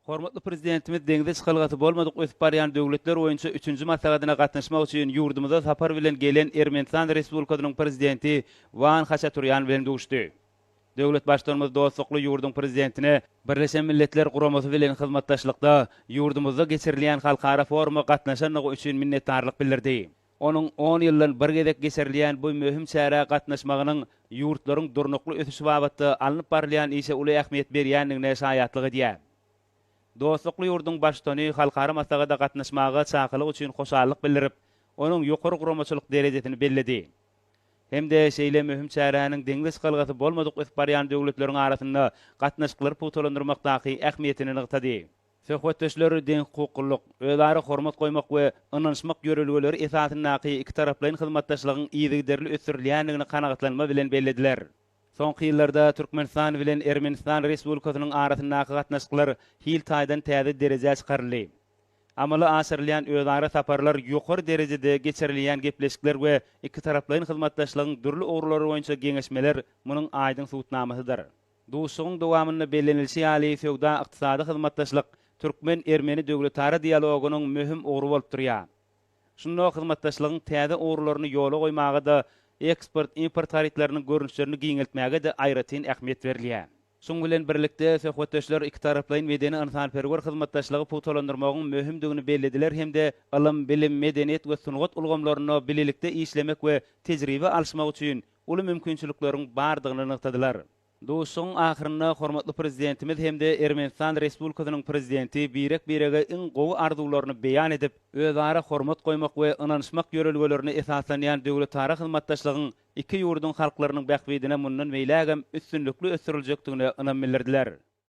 Hormatly prezidentimiz deňde çykylgaty bolmadyk ösüp barýan döwletler boýunça 3-nji maslahatyna gatnaşmak üçin ýurdumyza sapar bilen gelen Ermenistan Respublikasynyň prezidenti Van Haçaturyan bilen görüşdi. Döwlet başlarymyz dostlukly ýurdun prezidentine Birleşen Milletler Guramasy bilen hyzmatdaşlykda ýurdumyzda geçirilýän halkara foruma gatnaşanlygy üçin minnetdarlyk bildirdi. Onuň 10 ýyldan bir gezek geçirilýän bu möhüm çäre gatnaşmagynyň ýurtlaryň durnukly ösüşi babatda alınıp barylýan işe uly ähmiýet berýändigine şaýatlyk edýär. Dostlukly ýurdun başçyny halkara maslahata gatnaşmaga çakylyk üçin hoşallyk bildirip, onuň ýokary guramaçylyk derejesini bellidi. Hemde şeýle möhüm çäräniň deňde çykylgaty bolmadyk ösüp barýan döwletleriň arasynda gatnaşyklary putulandyrmakdaky ähmiýetini ňytdy. Söhbetdeşler deň hukuklyk, özara hormat goýmak we ynanşmak ýörelgeleri esasyndaky iki taraplaryň hyzmatdaşlygyň ýygyderli ösürilýändigini kanagatlanma bilen bellediler. Soňky ýyllarda Türkmenistan bilen Ermenistan Respublikasynyň arasyndaky gatnaşyklar hil taýdan täze derejä çykaryldy. Amaly aşyrylýan özara saparlar ýokary derejede geçirilýän gepleşikler we iki taraplaryň hyzmatdaşlygyň dürli ogrulary boýunça geňeşmeler munyň aýdyň suwutnamasydyr. Duşugyň dowamyny bellenilşi ýaly feowda ykdysady hyzmatdaşlyk Türkmen-Ermeni döwletara dialogunyň möhüm ogru bolup durýar. Şunda hyzmatdaşlygyň täze ogrularyny ýola goýmagy da eksport-import tariflarynyň görünüşlerini giňeltmäge de aýratyn ähmiýet berilýär. Şoň bilen birlikde söhbetdeşler iki taraplaryň medeni ynsanperwer hyzmatdaşlygy putulandyrmagyň möhümdigini bellediler hemde ilim, bilim, medeniýet we sunugat ulgamlaryny bilelikde işlemek we tejribe alşmak üçin uly mümkinçilikleriň bardygyny ňytdylar. Duşuň ahyrynda hormatly prezidentimiz hemde Ermenistan Respublikasynyň prezidenti birege iň gowy arzularyny beýan edip, özara hormat goýmak we ynanşmak ýörelgelerini esaslanýan döwletara hyzmatdaşlygyň iki ýurdun halklarynyň bähbidine mundan meýlägem üstünlükli ösüriljekdigine ynanmylyrdylar.